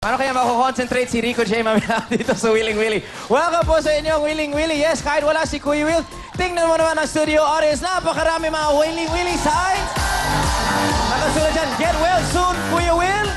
Paano kaya mako-concentrate si Rico J. mamaya dito sa Willing Willy? Welcome po sa inyong Willing Willy. Yes, kahit wala si Kuya Will, tingnan mo naman ang studio audience. Napakarami mga Willing Willy signs. Nakasulat dyan, get well soon, Kuya Will.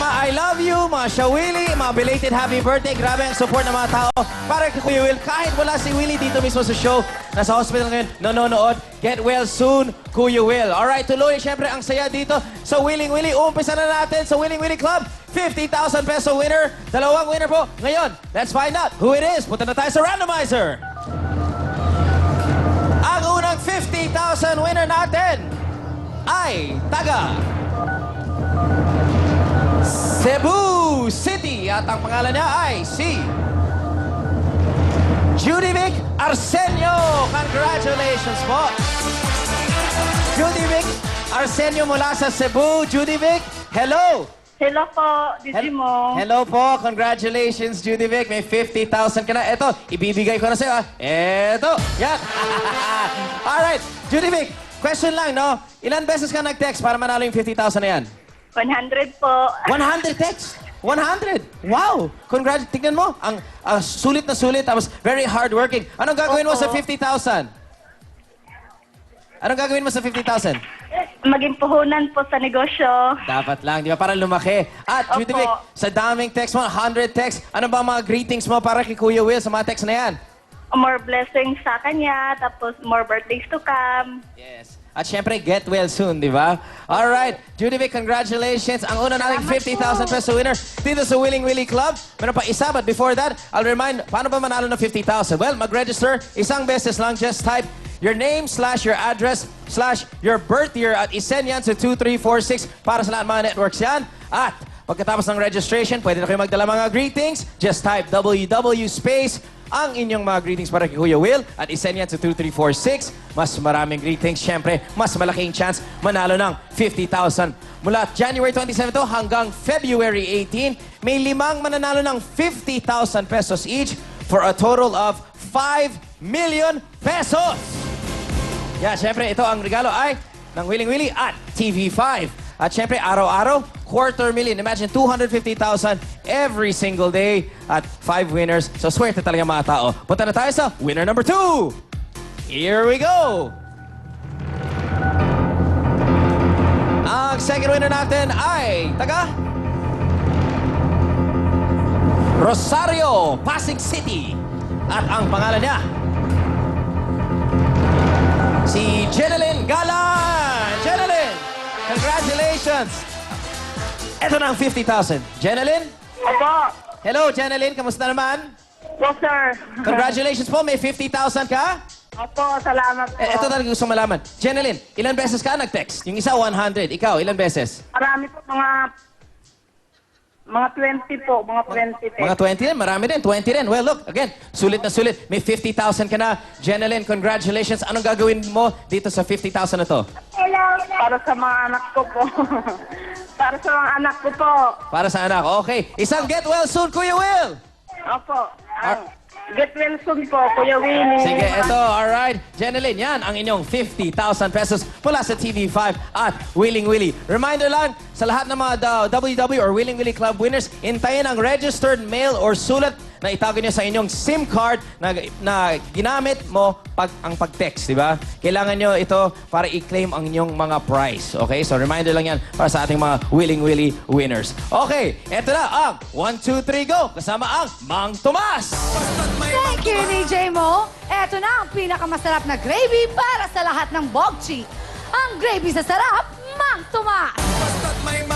Mga I love you, mga Shawili, mga belated happy birthday. Grabe ang support ng mga tao para kay Kuya Will. Kahit wala si Willy dito mismo sa show, nasa hospital ngayon, nanonood. Get well soon, Kuya Will. Alright, tuloy. Siyempre, ang saya dito sa Willing Willy. Umpisa na natin sa Willing Willy Club. 50,000 peso winner. Dalawang winner po. Ngayon, let's find out who it is. Punta na tayo sa randomizer. Ang unang 50,000 winner natin ay taga Cebu City. At ang pangalan niya ay si Judyvic Arsenio. Congratulations po. Judyvic Arsenio mula sa Cebu. Judyvic, hello. Hello po, Digimon. Hello po. Congratulations, Judyvic. May 50,000 ka na. Eto, ibibigay ko na sa'yo. Eto. Yan. Alright. Judyvic, question lang, no? Ilan beses ka nag-text para manalo yung 50,000 na yan? 100 po. 100 text? 100? Wow! Tignan mo. Ang sulit na sulit. Tapos very hardworking. Anong gagawin mo sa 50,000? Anong gagawin mo sa 50,000? Maging puhunan po sa negosyo. Dapat lang, di ba? Para lumaki. At, Opo. Judyvic, sa daming text mo, 100 text, ano ba mga greetings mo para kay Kuya Will sa mga text na yan? More blessings sa kanya, tapos more birthdays to come. Yes. At syempre, get well soon, di ba? Alright, Judyvic, congratulations. Ang una nating 50,000 peso winner dito sa Willing Willy Club. Meron pa isa, but before that, I'll remind, paano ba manalo ng 50,000? Well, mag-register, isang beses lang, just type your name / your address / your birth year at isend yan sa 2346 para sa lahat ng mga networks yan. At pagkatapos ng registration, pwede na kayo magdala mga greetings. Just type WW space ang inyong mga greetings para kay Kuya Will at isend yan sa 2346. Mas maraming greetings, syempre, mas malaking chance manalo ng 50,000. Mula January 27 to hanggang February 18, may 5 mananalo ng 50,000 pesos each for a total of 5 million pesos. Yeah, syempre, ito ang regalo ay ng Willing Willy at TV5. At syempre, araw-araw, 250,000. Imagine, 250,000 every single day at 5 winners. So, swerte talaga mga tao. Punta na tayo sa winner number 2. Here we go. Ang second winner natin ay taga Rosario, Pasig City. At ang pangalan niya, si Jeneline Galan. Jeneline, congratulations. Ito na ang 50,000. Jeneline? Opo. Hello, Jeneline. Kamusta naman? Po, sir. Congratulations po. May 50,000 ka? Opo, salamat po. Ito talaga gusto malaman. Jeneline, ilan beses ka nag-text? Yung isa, 100. Ikaw, ilan beses? Marami po, mga 20 po, mga 20 po. Mga 20 din. Marami din. 20 din. Well, look. Again, sulit na sulit. May 50,000 ka na. Jeneline, congratulations. Anong gagawin mo dito sa 50,000 na to? Para sa mga anak ko po. Para sa mga anak ko po. Para sa anak. Okay. Isang get well soon, Kuya Will. Opo. Get well soon po, Kuya Winnie. Sige, ito. Alright. Jeneline, yan ang inyong 50,000 pesos mula sa TV5 at Willing Willy. Reminder lang, sa lahat ng mga WW or Willing Willy Club winners, intayin ang registered mail or sulat na itago niyo sa inyong SIM card na ginamit mo ang pag-text, di ba? Kailangan nyo ito para i-claim ang inyong mga prize. Okay? So, reminder lang yan para sa ating mga Willing Willy winners. Okay, eto na ang 1, 2, 3, go! Kasama ang Mang Tomas! Thank you, DJ Mo. Eto na ang pinakamasarap na gravy para sa lahat ng bogchi. Ang gravy sa sarap, Mang Tomas.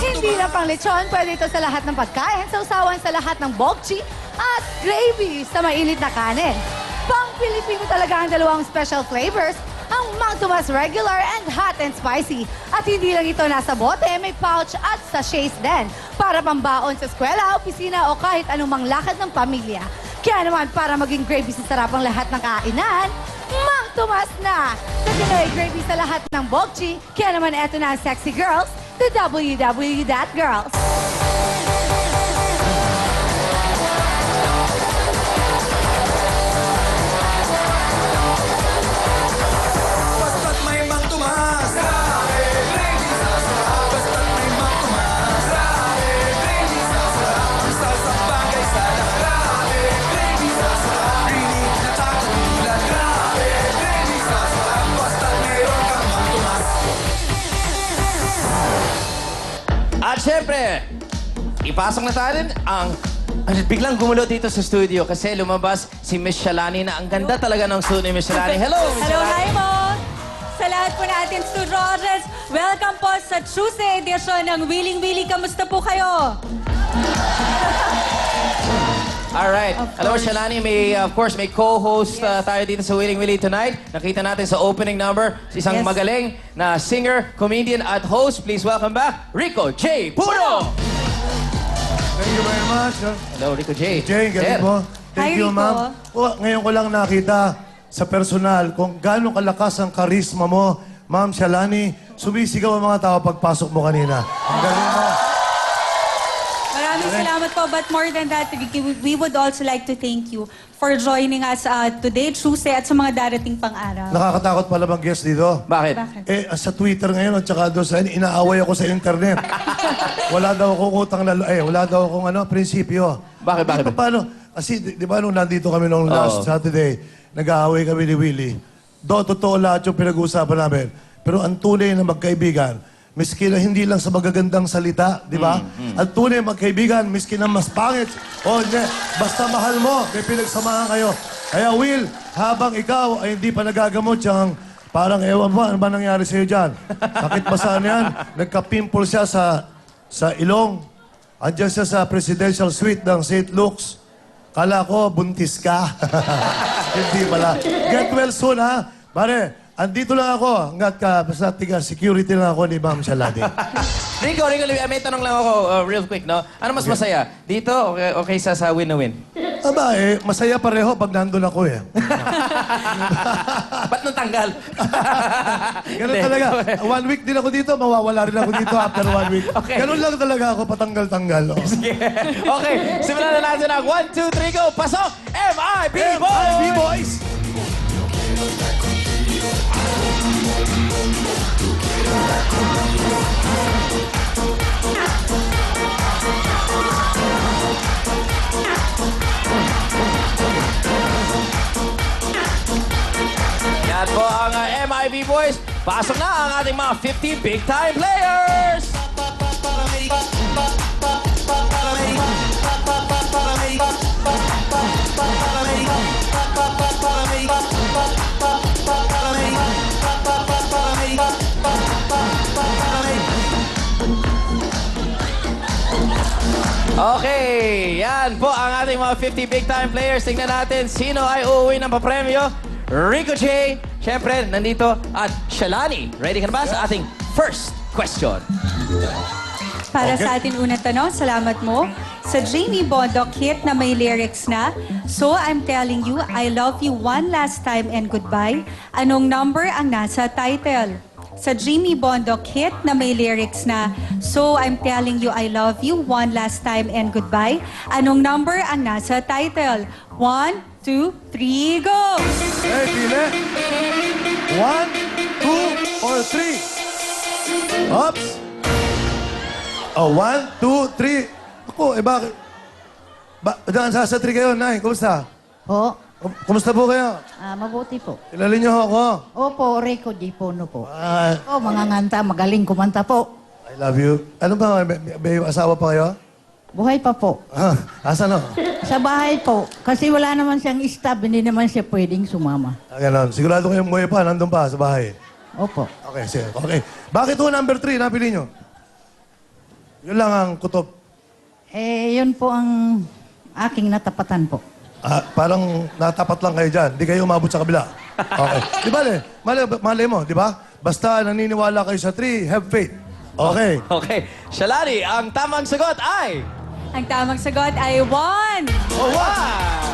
Hindi na pang lechon, pwede ito sa lahat ng pagkain, sausawan sa lahat ng bogchi at gravy sa mainit na kanin. Pang-Pilipino talaga ang dalawang special flavors, ang Mang Tomas Regular and Hot and Spicy. At hindi lang ito nasa bote, may pouch at sachets din para pambaon sa eskwela, opisina o kahit anumang lakad ng pamilya. Kaya naman, para maging gravy sa sarap ang lahat ng kainan, Mang Tomas na! Sa Pinoy gravy sa lahat ng bogchi, kaya naman eto na ang sexy girls, the WW That Girls. Basta't may Mang Tomas, grabe, gravy sa sarap. Basta't may Mang Tomas, grabe, gravy sa sarap. syempre, ipasok na tayo ang... Biglang gumulo dito sa studio kasi lumabas si Miss Shalani na ang ganda talaga ng suit ni Miss Shalani. Hello, Miss Hello, Shalani. hi mo! Sa lahat po natin studio audience, welcome po sa Tuesday edition ng Willing Willy. Kamusta po kayo? Alright. Hello, Shalani. Of course, may co-host tayo dito sa Willing Willy tonight. Nakita natin sa opening number, isang Yes. magaling na singer, comedian, at host. Please welcome back, Rico J. Puro! Thank you very much. Hello, Rico J. Jay, galing mo. Thank Hi, you, Rico. ma'am. Ngayon ko lang nakita sa personal kung gaano kalakas ang karisma mo, Ma'am Shalani. Sumisigaw ang mga tao pagpasok mo kanina. Ang galing mo. Maraming salamat po. But more than that, we would also like to thank you for joining us today, Tuesday, at sa mga darating pang araw. Nakakatakot pala bang guest dito? Bakit? Bakit? Sa Twitter ngayon at saka doon sa inaaway ako sa internet. Wala daw akong utang na wala daw akong prinsipyo. Bakit? Di ba paano? Kasi di ba nung nandito kami nung last Saturday, nag-aaway kami ni Willie. Totoo lahat yung pinag-uusapan namin. Pero ang tunay na magkaibigan, miski na hindi lang sa magagandang salita, di ba? Ang tunay na magkaibigan, miski na mas pangit, basta mahal mo, may pinagsamahan kayo. Kaya Will, habang ikaw ay hindi pa nagagamot siyang parang ewan mo, ano ba nangyari sa'yo dyan? Sakit ba saan yan? Nagka-pimple siya sa ilong. Andiyan siya sa presidential suite ng St. Luke's. Kala ko, buntis ka. Hindi pala. Get well soon, ha? Pare, andito lang ako. Hanggat ka, basta tiga, security lang ako ni Ma'am Shalani. Rico, may tanong lang ako real quick, no? Ano mas masaya? Dito o kaysa sa win na win? Aba, masaya pareho pag nandun ako, Ba't nang tanggal? Ganun talaga. 1 week din ako dito, mawawala rin ako dito after 1 week. Okay. Ganun lang talaga ako, patanggal-tanggal. Oh. Sige. Okay, simulan na natin ang 1, 2, 3, go! Pasok! MIB Boys! MIB Boys! Yan po ang MIB Boys. Pasok na ang ating mga 50 big-time players! Okay, yan po ang ating mga 50 big-time players. Tingnan natin sino ay uuwi ng papremyo. Rico J, syempre, nandito. At Shalani, ready ka na ba sa ating first question? Para sa atin unang tanong, salamat mo. Sa Jamie Bondoc hit na may lyrics na, So I'm telling you, I love you one last time and goodbye. Anong number ang nasa title? Sa Jamie Bondoc hit na may lyrics na, So I'm telling you, I love you one last time and goodbye. Anong number ang nasa title? 1, 2, 3, go! Hey, pili. 1, 2, or 3? Oops. Oh, 1, 2, 3. Ako, bakit? Diyan, sa 3 kayo, Nay. Kumusta? Po, Kumusta po kayo? mabuti po. Kilala niyo ako. Opo, Rico Di Puno po. Ah, Oh, mga nganta, magaling kumanta po. I love you. Ano ba? May asawa pa kayo? Buhay pa po. Asan o? Sa bahay po. Kasi wala naman siyang stab, hindi naman siya pwedeng sumama. Ganon. Sigurado kayong buhay pa. Nandun pa sa bahay. Opo. Okay, sige. Okay. Bakit po number 3? Napili niyo? Yun lang ang kutob. Yun po ang aking natapatan po. Parang natapat lang kayo dyan. Di kayo umabot sa kabila. Okay. Di ba, malay mo, di ba? Basta naniniwala kayo sa 3, have faith. Okay. Okay, Shalani, ang tamang sagot ay... Ang tamang sagot ay 1. Oh, one.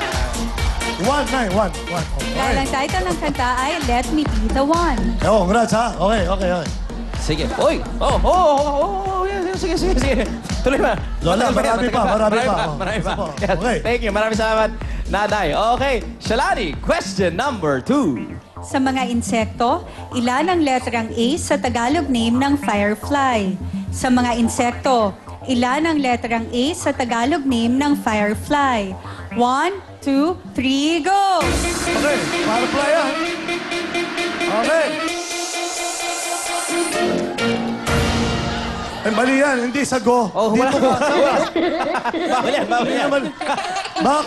1, 9, 1. Dahil ang title ng kanta ay Let Me Be The One. Oh, congrats ha. Okay. Sige. Uy! Sige. Tuloy ba? Lola, marami pa. Marami Isa pa. pa. Yes. Okay. Thank you. Maraming salamat, Naday. Okay, Shalani, question number 2. Sa mga insekto, ilan ang letrang A sa Tagalog name ng firefly? Sa mga insekto, ilan ang letrang A sa Tagalog name ng firefly? 1, 2, 3, go! Okay, firefly yan. Okay. Eh, mali yan, hindi sa go. Oh, Dito ka. Bawal yan, bawal Hindi yan. naman. Baka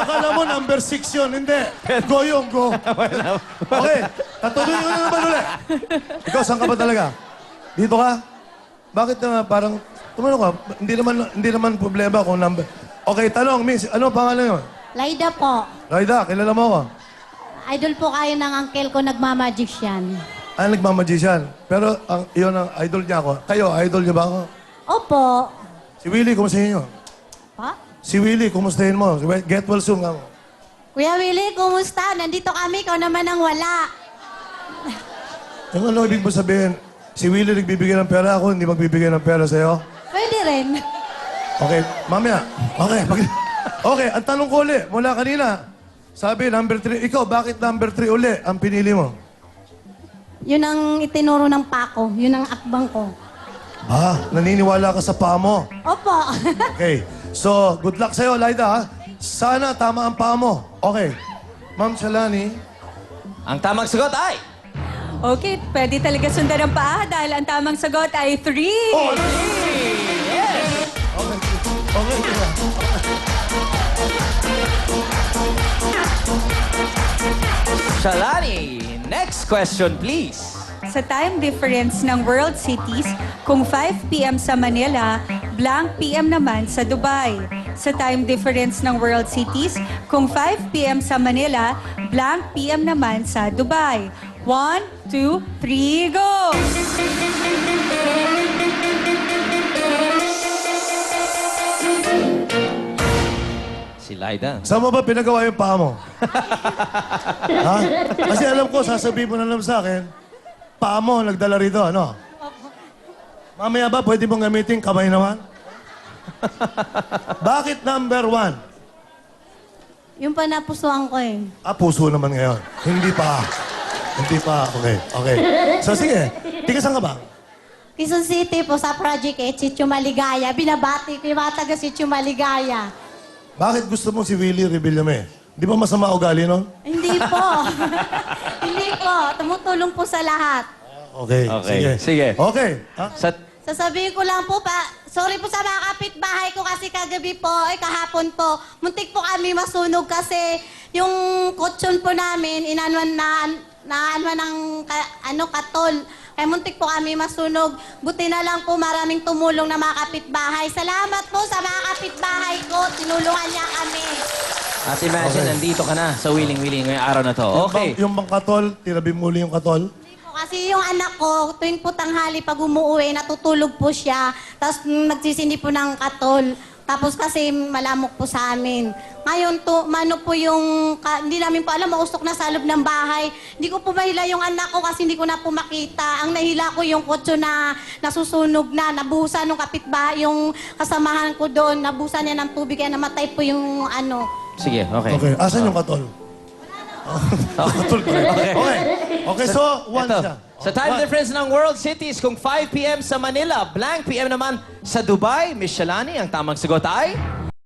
kala mo number 6 yun. Hindi. Go yung go. Okay. Tatuloy ko na naman ulit. Ikaw, saan ka ba talaga? Dito ka? Bakit parang... Tumano ka? Hindi naman problema kung number... Okay, tanong, miss. Ano pangalan yun? Laida po. Raida, kilala mo ako. Idol po kayo ng uncle ko, nagmamagician. Nagmamagician. Pero yun ang idol niya ako. Kayo, idol niyo ba ako? Opo. Si Willie, kumustahin niyo? Pa? Si Willie, kumustahin mo? Get well soon nga mo. Kuya Willie, kumusta? Nandito kami, ikaw naman ang wala. Yung ano ibig mo sabihin? Si Willie nagbibigay ng pera ako, hindi magbibigay ng pera sa'yo? Pwede rin. Okay, mamaya. Okay, ang tanong ko uli, mula kanina, sabi number 3. Ikaw, bakit number 3 uli ang pinili mo? Yun ang itinuro ng pako. Yun ang akbang ko. Naniniwala ka sa paa mo. Opo. Okay, so good luck sa'yo, Laida. Ha? Sana tama ang paa mo. Okay. Ma'am Shalani, Ang tamang sagot ay... Okay, pwede talaga sundan ang paa dahil ang tamang sagot ay 3. Oh, okay. Shalani, next question please. Sa time difference ng world cities, kung 5 p.m. sa Manila, blank p.m. naman sa Dubai. Sa time difference ng world cities, kung 5 p.m. sa Manila, blank p.m. naman sa Dubai. 1, 2, 3, go! Si Laida. Saan mo ba pinagawa yung paa mo? Ha? Kasi alam ko, sasabihin mo na naman sa akin, paa mo nagdala rito, ano? Mamaya ba, pwede mong gamitin kamay naman? Bakit number 1? Yung pa napusuan ko eh. Puso naman ngayon. Hindi pa. Hindi pa. Okay, okay. So sige, tiga saan ka ba? Quezon City po sa Project Chicho Maligaya. Binabati ko yung mga taga Chicho Maligaya. Bakit gusto mo si Willie Rebillame? Di ba masama ugali nun? Hindi po. Hindi po. Tumutulong po sa lahat. Okay, Okay, sige. sige. Okay. Ha? Sa... Sasabihin ko lang po sorry po sa mga kapitbahay ko kasi kagabi po, kahapon po, muntik po kami masunog kasi yung kutsyon po namin, inanuan ng katol. Kaya muntik po kami masunog. Buti na lang po maraming tumulong na mga kapitbahay. Salamat po sa mga kapitbahay ko. Tinulungan niya kami. At imagine, Okay. nandito ka na sa Wiling-Wiling ngayong araw na to. Okay. Yung bang katol, tirabi muli yung katol. Hindi po, kasi yung anak ko, tuwing po tanghali pag umuwi, natutulog po siya. Tapos nagsisindi po ng katol. Tapos kasi malamok po sa amin. Ngayon, mano po yung, hindi namin po alam, mausok na sa loob ng bahay. Hindi ko po mahila yung anak ko kasi hindi ko na po makita. Ang nahila ko yung kotso na nasusunog na, nabuhusan ng kapitbahay, yung kasamahan ko doon, nabuhusan niya ng tubig, kaya namatay po yung ano. Sige, okay. Okay, asan yung katol? Katol pa rin. Okay. Okay, so, one Ito, siya. sa time difference ng world cities, kung 5 p.m. sa Manila, blank p.m. naman sa Dubai, Miss Shalani, ang tamang sagot ay...